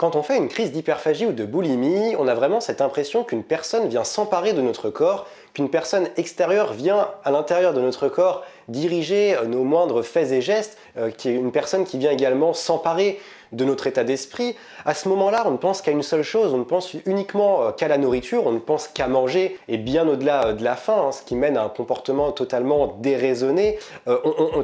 Quand on fait une crise d'hyperphagie ou de boulimie, on a vraiment cette impression qu'une personne vient s'emparer de notre corps, qu'une personne extérieure vient à l'intérieur de notre corps diriger nos moindres faits et gestes, une personne qui vient également s'emparer de notre état d'esprit. À ce moment-là, on ne pense qu'à une seule chose, on ne pense uniquement qu'à la nourriture, on ne pense qu'à manger, et bien au-delà de la faim, ce qui mène à un comportement totalement déraisonné.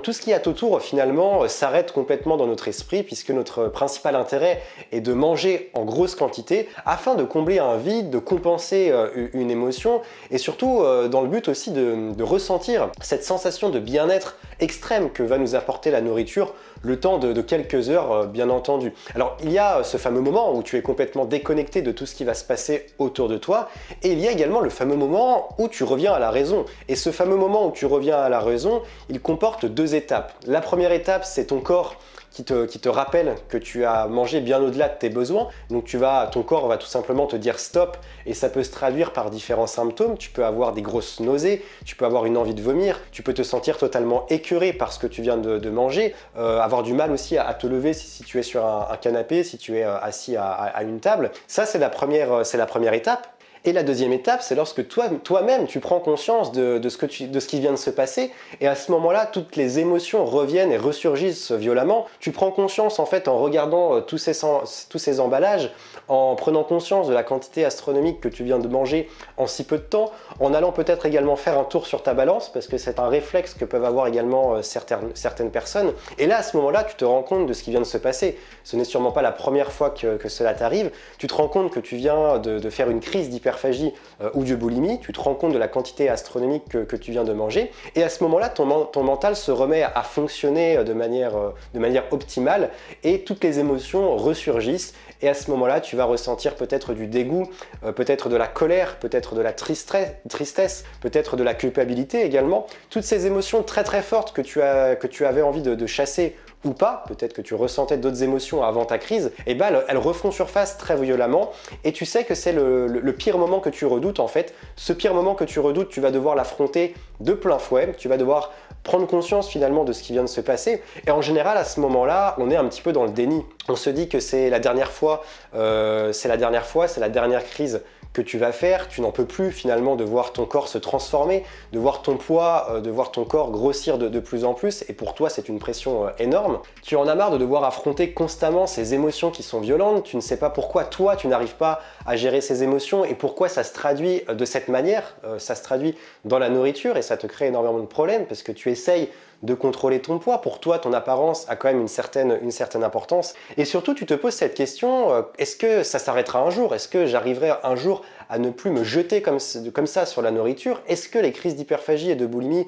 Tout ce qui est autour, finalement, s'arrête complètement dans notre esprit, puisque notre principal intérêt est de manger en grosse quantité, afin de combler un vide, de compenser une émotion, et surtout dans le but aussi de ressentir cette sensation de bien-être extrême que va nous apporter la nourriture, le temps de quelques heures, bien entendu. Alors, il y a ce fameux moment où tu es complètement déconnecté de tout ce qui va se passer autour de toi, et il y a également le fameux moment où tu reviens à la raison. Et ce fameux moment où tu reviens à la raison, il comporte deux étapes. La première étape, c'est ton corps qui te rappelle que tu as mangé bien au-delà de tes besoins. Donc ton corps va tout simplement te dire stop, et ça peut se traduire par différents symptômes. Tu peux avoir des grosses nausées, tu peux avoir une envie de vomir, tu peux te sentir totalement écœuré parce que tu viens de manger, avoir du mal aussi à te lever si tu es sur un canapé, si tu es assis à une table. Ça, c'est la première étape. Et la deuxième étape, c'est lorsque toi-même, tu prends conscience de ce qui vient de se passer, et à ce moment-là, toutes les émotions reviennent et ressurgissent violemment. Tu prends conscience, en fait, en regardant tous ces emballages, en prenant conscience de la quantité astronomique que tu viens de manger en si peu de temps, en allant peut-être également faire un tour sur ta balance, parce que c'est un réflexe que peuvent avoir également certaines personnes. Et là, à ce moment-là, tu te rends compte de ce qui vient de se passer. Ce n'est sûrement pas la première fois que cela t'arrive. Tu te rends compte que tu viens de faire une crise d'hyperphagie ou de boulimie, tu te rends compte de la quantité astronomique que tu viens de manger, et à ce moment-là, ton mental se remet à fonctionner de manière optimale, et toutes les émotions ressurgissent, et à ce moment-là, tu vas ressentir peut-être du dégoût, peut-être de la colère, peut-être de la tristesse, peut-être de la culpabilité également. Toutes ces émotions très très fortes que tu avais envie de chasser ou pas, peut-être que tu ressentais d'autres émotions avant ta crise, et ben elles refont surface très violemment, et tu sais que c'est le pire moment que tu redoutes en fait. Ce pire moment que tu redoutes, tu vas devoir l'affronter de plein fouet, tu vas devoir prendre conscience finalement de ce qui vient de se passer, et en général à ce moment-là, on est un petit peu dans le déni. On se dit que c'est la dernière fois, c'est la dernière crise que tu vas faire, tu n'en peux plus finalement de voir ton corps se transformer, de voir ton poids, de voir ton corps grossir de plus en plus, et pour toi c'est une pression énorme. Tu en as marre de devoir affronter constamment ces émotions qui sont violentes, tu ne sais pas pourquoi toi tu n'arrives pas à gérer ces émotions et pourquoi ça se traduit de cette manière, ça se traduit dans la nourriture, et ça te crée énormément de problèmes parce que tu essayes de contrôler ton poids. Pour toi, ton apparence a quand même une certaine importance. Et surtout, tu te poses cette question, est-ce que ça s'arrêtera un jour? Est-ce que j'arriverai un jour à ne plus me jeter comme ça sur la nourriture? Est-ce que les crises d'hyperphagie et de boulimie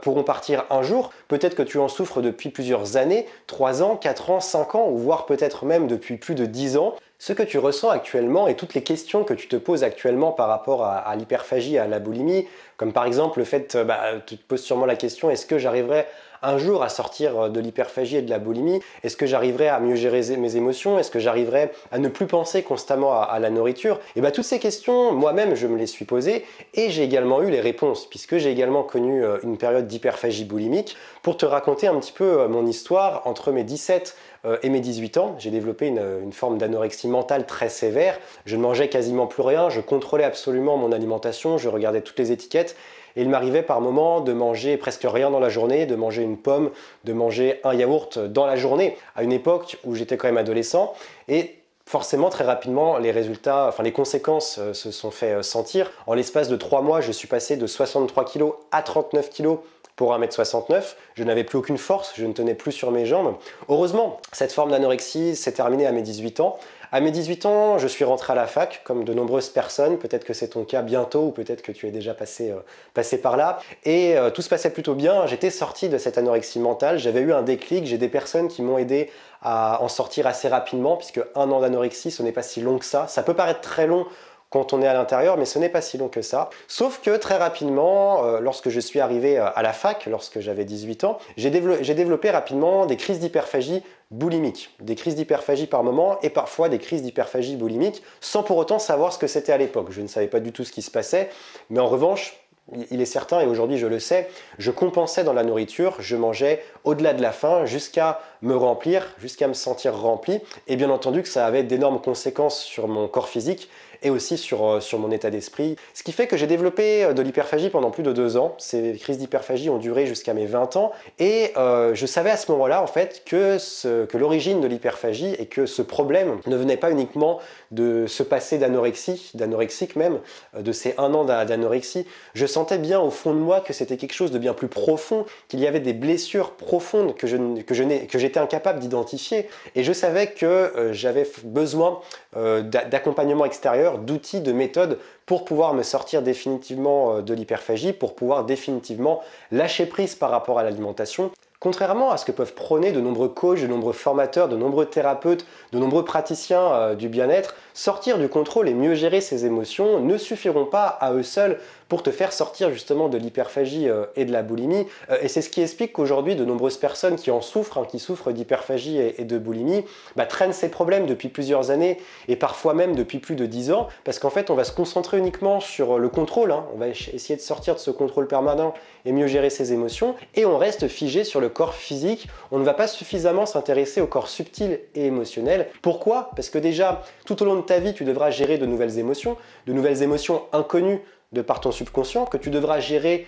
pourront partir un jour? Peut-être que tu en souffres depuis plusieurs années, 3 ans, 4 ans, 5 ans, ou voire peut-être même depuis plus de 10 ans. Ce que tu ressens actuellement et toutes les questions que tu te poses actuellement par rapport à l'hyperphagie et à la boulimie, comme par exemple le fait, tu te poses sûrement la question, est-ce que j'arriverai un jour à sortir de l'hyperphagie et de la boulimie? Est-ce que j'arriverai à mieux gérer mes émotions? Est-ce que j'arriverai à ne plus penser constamment à la nourriture? Et bien toutes ces questions, moi-même, je me les suis posées, et j'ai également eu les réponses, puisque j'ai également connu une période d'hyperphagie boulimique. Pour te raconter un petit peu mon histoire, entre mes 17 et mes 18 ans, j'ai développé une forme d'anorexie mentale très sévère. Je ne mangeais quasiment plus rien, je contrôlais absolument mon alimentation, je regardais toutes les étiquettes, et il m'arrivait par moments de manger presque rien dans la journée, de manger une pomme, de manger un yaourt dans la journée, à une époque où j'étais quand même adolescent, et forcément, très rapidement, les conséquences se sont fait sentir. En l'espace de 3 mois, je suis passé de 63 kg à 39 kg pour 1m69, je n'avais plus aucune force, je ne tenais plus sur mes jambes. Heureusement, cette forme d'anorexie s'est terminée à mes 18 ans. À mes 18 ans, je suis rentré à la fac, comme de nombreuses personnes, peut-être que c'est ton cas bientôt, ou peut-être que tu es déjà passé par là, et tout se passait plutôt bien. J'étais sorti de cette anorexie mentale, j'avais eu un déclic, j'ai des personnes qui m'ont aidé à en sortir assez rapidement, puisque 1 an d'anorexie, ce n'est pas si long que ça. Ça peut paraître très long quand on est à l'intérieur, mais ce n'est pas si long que ça. Sauf que très rapidement, lorsque je suis arrivé à la fac, lorsque j'avais 18 ans, j'ai développé rapidement des crises d'hyperphagie boulimique, des crises d'hyperphagie par moment, et parfois des crises d'hyperphagie boulimique, sans pour autant savoir ce que c'était à l'époque. Je ne savais pas du tout ce qui se passait, mais en revanche, il est certain, et aujourd'hui je le sais, je compensais dans la nourriture, je mangeais au-delà de la faim jusqu'à me remplir, jusqu'à me sentir rempli. Et bien entendu que ça avait d'énormes conséquences sur mon corps physique et aussi sur mon état d'esprit. Ce qui fait que j'ai développé de l'hyperphagie pendant plus de 2 ans. Ces crises d'hyperphagie ont duré jusqu'à mes 20 ans. Et je savais à ce moment-là en fait que l'origine de l'hyperphagie et que ce problème ne venait pas uniquement de ce passé d'anorexie même, de ces 1 an d'anorexie. Je sentais bien au fond de moi que c'était quelque chose de bien plus profond, qu'il y avait des blessures profondes que j'étais incapable d'identifier. Et je savais que j'avais besoin d'accompagnement extérieur, d'outils, de méthodes pour pouvoir me sortir définitivement de l'hyperphagie, pour pouvoir définitivement lâcher prise par rapport à l'alimentation. Contrairement à ce que peuvent prôner de nombreux coachs, de nombreux formateurs, de nombreux thérapeutes, de nombreux praticiens du bien-être, sortir du contrôle et mieux gérer ses émotions ne suffiront pas à eux seuls pour te faire sortir justement de l'hyperphagie et de la boulimie. Et c'est ce qui explique qu'aujourd'hui, de nombreuses personnes qui en souffrent, qui souffrent d'hyperphagie et de boulimie, traînent ces problèmes depuis plusieurs années et parfois même depuis plus de 10 ans, parce qu'en fait, on va se concentrer uniquement sur le contrôle, on va essayer de sortir de ce contrôle permanent et mieux gérer ses émotions, et on reste figé sur le corps physique. On ne va pas suffisamment s'intéresser au corps subtil et émotionnel. Pourquoi? Parce que déjà, tout au long de ta vie, tu devras gérer de nouvelles émotions inconnues de par ton subconscient, que tu devras gérer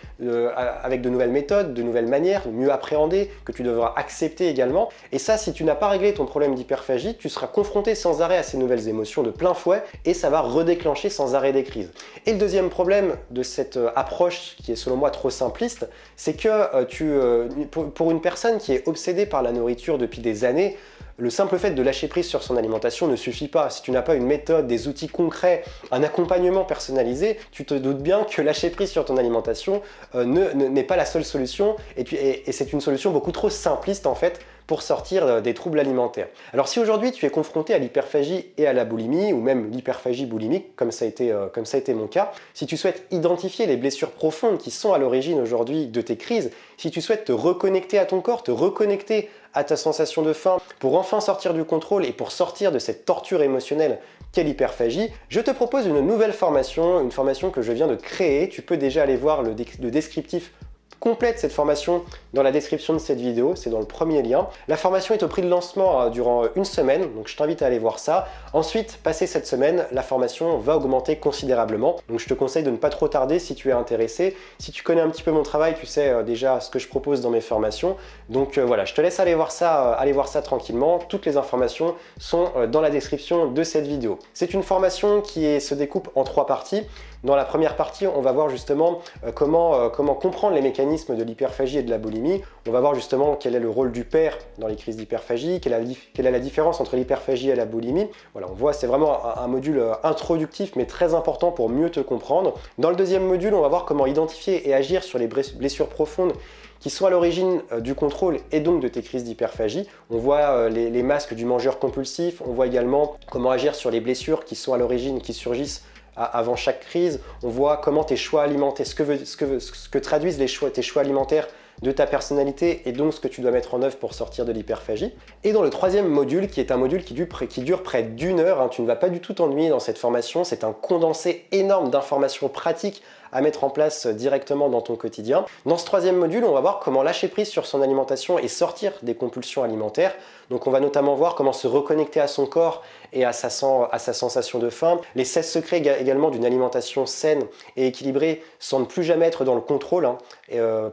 avec de nouvelles méthodes, de nouvelles manières, mieux appréhender, que tu devras accepter également. Et ça, si tu n'as pas réglé ton problème d'hyperphagie, tu seras confronté sans arrêt à ces nouvelles émotions de plein fouet et ça va redéclencher sans arrêt des crises. Et le deuxième problème de cette approche, qui est selon moi trop simpliste, c'est que pour une personne qui est obsédée par la nourriture depuis des années, le simple fait de lâcher prise sur son alimentation ne suffit pas. Si tu n'as pas une méthode, des outils concrets, un accompagnement personnalisé, tu te doutes bien que lâcher prise sur ton alimentation n'est pas la seule solution et c'est une solution beaucoup trop simpliste en fait pour sortir des troubles alimentaires. Alors si aujourd'hui tu es confronté à l'hyperphagie et à la boulimie, ou même l'hyperphagie boulimique, comme ça a été mon cas, si tu souhaites identifier les blessures profondes qui sont à l'origine aujourd'hui de tes crises, si tu souhaites te reconnecter à ton corps, te reconnecter à ta sensation de faim, pour enfin sortir du contrôle et pour sortir de cette torture émotionnelle qu'est l'hyperphagie, je te propose une nouvelle formation, une formation que je viens de créer. Tu peux déjà aller voir le descriptif complète cette formation dans la description de cette vidéo, c'est dans le premier lien. La formation est au prix de lancement durant une semaine, donc je t'invite à aller voir ça. Ensuite, passé cette semaine, la formation va augmenter considérablement, donc je te conseille de ne pas trop tarder si tu es intéressé. Si tu connais un petit peu mon travail, tu sais déjà ce que je propose dans mes formations. Donc voilà, je te laisse aller voir ça tranquillement. Toutes les informations sont dans la description de cette vidéo. C'est une formation qui se découpe en 3 parties. Dans la première partie, on va voir justement comment comprendre les mécanismes de l'hyperphagie et de la boulimie. On va voir justement quel est le rôle du père dans les crises d'hyperphagie, quelle est la différence entre l'hyperphagie et la boulimie. Voilà, on voit, c'est vraiment un module introductif mais très important pour mieux te comprendre. Dans le deuxième module, on va voir comment identifier et agir sur les blessures profondes qui sont à l'origine du contrôle et donc de tes crises d'hyperphagie. On voit les masques du mangeur compulsif, on voit également comment agir sur les blessures qui sont à l'origine, qui surgissent avant chaque crise. On voit comment tes choix alimentaires, ce que traduisent tes choix alimentaires de ta personnalité et donc ce que tu dois mettre en œuvre pour sortir de l'hyperphagie. Et dans le troisième module, qui est un module qui dure près d'1 heure, tu ne vas pas du tout t'ennuyer dans cette formation, c'est un condensé énorme d'informations pratiques à mettre en place directement dans ton quotidien. Dans ce troisième module, on va voir comment lâcher prise sur son alimentation et sortir des compulsions alimentaires. Donc on va notamment voir comment se reconnecter à son corps et à sa sensation de faim, les 16 secrets également d'une alimentation saine et équilibrée sans ne plus jamais être dans le contrôle,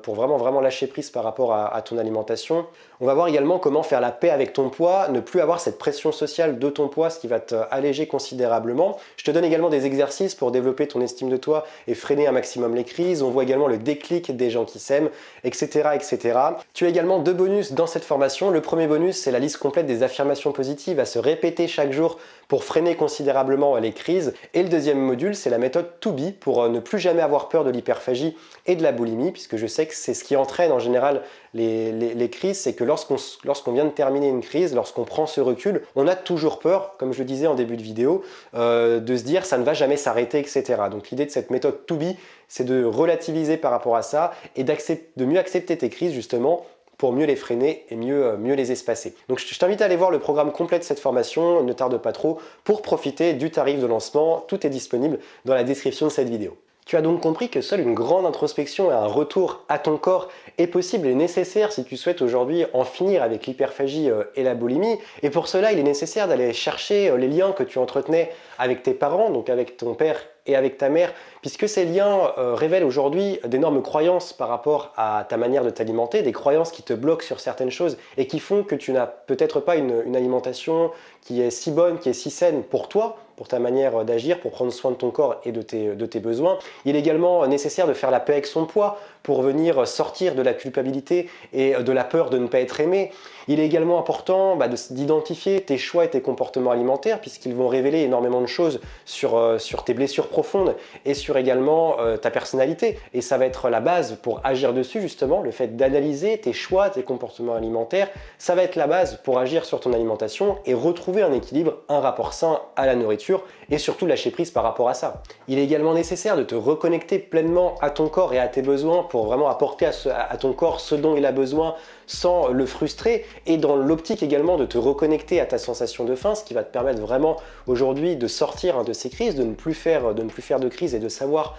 pour vraiment lâcher prise par rapport à ton alimentation. On va voir également comment faire la paix avec ton poids, ne plus avoir cette pression sociale de ton poids, ce qui va t'alléger considérablement. Je te donne également des exercices pour développer ton estime de toi et freiner un maximum les crises. On voit également le déclic des gens qui s'aiment, etc., etc. Tu as également 2 bonus dans cette formation. Le premier bonus, c'est la liste complète des affirmations positives à se répéter chaque jour pour freiner considérablement les crises. Et le deuxième module, c'est la méthode To Be pour ne plus jamais avoir peur de l'hyperphagie et de la boulimie, puisque je sais que c'est ce qui entraîne en général les crises, c'est que lorsqu'on vient de terminer une crise, lorsqu'on prend ce recul, on a toujours peur, comme je le disais en début de vidéo, de se dire ça ne va jamais s'arrêter, etc. Donc l'idée de cette méthode To Be, c'est de relativiser par rapport à ça et de mieux accepter tes crises justement pour mieux les freiner et mieux les espacer. Donc je t'invite à aller voir le programme complet de cette formation, ne tarde pas trop, pour profiter du tarif de lancement. Tout est disponible dans la description de cette vidéo. Tu as donc compris que seule une grande introspection et un retour à ton corps est possible et nécessaire si tu souhaites aujourd'hui en finir avec l'hyperphagie et la boulimie. Et pour cela, il est nécessaire d'aller chercher les liens que tu entretenais avec tes parents, donc avec ton père et avec ta mère, puisque ces liens révèlent aujourd'hui d'énormes croyances par rapport à ta manière de t'alimenter, des croyances qui te bloquent sur certaines choses et qui font que tu n'as peut-être pas une alimentation qui est si bonne, qui est si saine pour toi, pour ta manière d'agir, pour prendre soin de ton corps et de tes besoins. Il est également nécessaire de faire la paix avec son poids pour venir sortir de la culpabilité et de la peur de ne pas être aimé. Il est également important d'identifier tes choix et tes comportements alimentaires puisqu'ils vont révéler énormément de choses sur tes blessures profondes et sur également ta personnalité. Et ça va être la base pour agir dessus justement, le fait d'analyser tes choix, tes comportements alimentaires. Ça va être la base pour agir sur ton alimentation et retrouver un équilibre, un rapport sain à la nourriture et surtout lâcher prise par rapport à ça. Il est également nécessaire de te reconnecter pleinement à ton corps et à tes besoins pour vraiment apporter à ton corps ce dont il a besoin sans le frustrer et dans l'optique également de te reconnecter à ta sensation de faim, ce qui va te permettre vraiment aujourd'hui de sortir de ces crises, de ne plus faire de crise et de savoir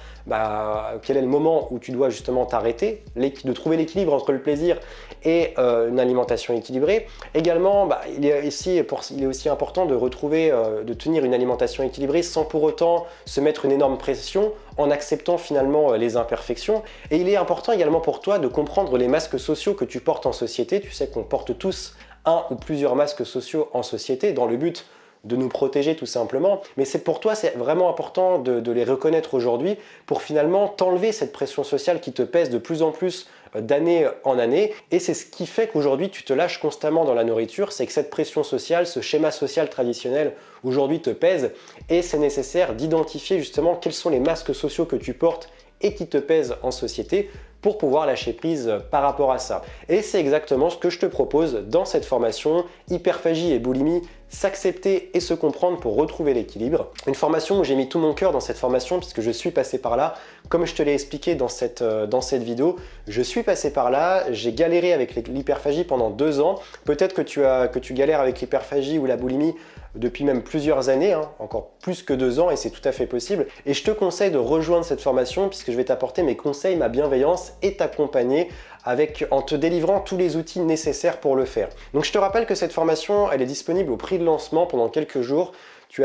quel est le moment où tu dois justement t'arrêter, de trouver l'équilibre entre le plaisir et une alimentation équilibrée. Également, il est aussi important de retrouver, de tenir une alimentation équilibrée sans pour autant se mettre une énorme pression en acceptant finalement les imperfections. Et il est important également pour toi de comprendre les masques sociaux que tu portes en société. Tu sais qu'on porte tous un ou plusieurs masques sociaux en société dans le but de nous protéger tout simplement. Mais pour toi, c'est vraiment important de les reconnaître aujourd'hui pour finalement t'enlever cette pression sociale qui te pèse de plus en plus d'année en année. Et c'est ce qui fait qu'aujourd'hui, tu te lâches constamment dans la nourriture. C'est que cette pression sociale, ce schéma social traditionnel aujourd'hui te pèse. Et c'est nécessaire d'identifier justement quels sont les masques sociaux que tu portes et qui te pèsent en société pour pouvoir lâcher prise par rapport à ça. Et c'est exactement ce que je te propose dans cette formation Hyperphagie et boulimie, s'accepter et se comprendre pour retrouver l'équilibre. Une formation où j'ai mis tout mon cœur dans cette formation puisque je suis passé par là. Comme je te l'ai expliqué dans cette vidéo, je suis passé par là, j'ai galéré avec l'hyperphagie pendant 2 ans. Peut-être que tu galères avec l'hyperphagie ou la boulimie depuis même plusieurs années, encore plus que 2 ans et c'est tout à fait possible. Et je te conseille de rejoindre cette formation puisque je vais t'apporter mes conseils, ma bienveillance et t'accompagner en te délivrant tous les outils nécessaires pour le faire. Donc je te rappelle que cette formation, elle est disponible au prix de lancement pendant quelques jours. Tu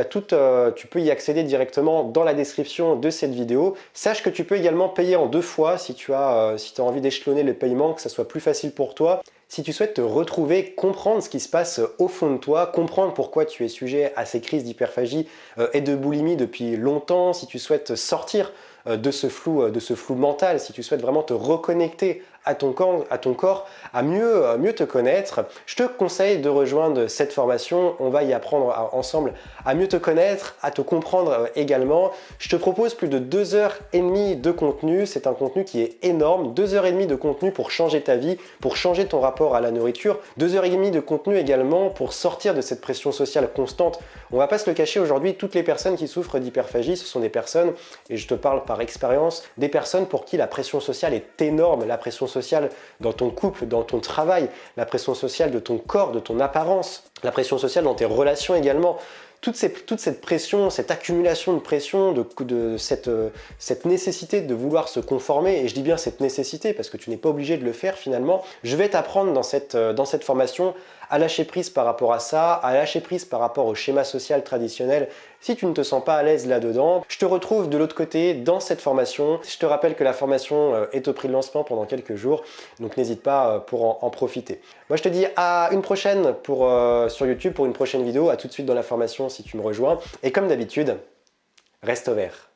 peux y accéder directement dans la description de cette vidéo. Sache que tu peux également payer en 2 fois si tu as envie d'échelonner le paiement, que ça soit plus facile pour toi. Si tu souhaites te retrouver, comprendre ce qui se passe au fond de toi, comprendre pourquoi tu es sujet à ces crises d'hyperphagie et de boulimie depuis longtemps, si tu souhaites sortir de ce flou mental, si tu souhaites vraiment te reconnecter à ton corps, à mieux te connaître, je te conseille de rejoindre cette formation. On va y apprendre ensemble à mieux te connaître, à te comprendre également. Je te propose plus de 2h30 de contenu. C'est un contenu qui est énorme. 2h30 de contenu pour changer ta vie, pour changer ton rapport à la nourriture. 2h30 de contenu également pour sortir de cette pression sociale constante. On va pas se le cacher aujourd'hui, toutes les personnes qui souffrent d'hyperphagie, ce sont des personnes, et je te parle par expérience, des personnes pour qui la pression sociale est énorme, la pression sociale dans ton couple, dans ton travail, la pression sociale de ton corps, de ton apparence, la pression sociale dans tes relations également. Toute cette pression, cette accumulation de pression, cette nécessité de vouloir se conformer, et je dis bien cette nécessité parce que tu n'es pas obligé de le faire finalement, je vais t'apprendre dans cette formation à lâcher prise par rapport à ça, à lâcher prise par rapport au schéma social traditionnel. Si tu ne te sens pas à l'aise là-dedans, je te retrouve de l'autre côté dans cette formation. Je te rappelle que la formation est au prix de lancement pendant quelques jours, donc n'hésite pas pour en profiter. Moi je te dis à une prochaine sur YouTube pour une prochaine vidéo, à tout de suite dans la formation si tu me rejoins. Et comme d'habitude, reste au vert.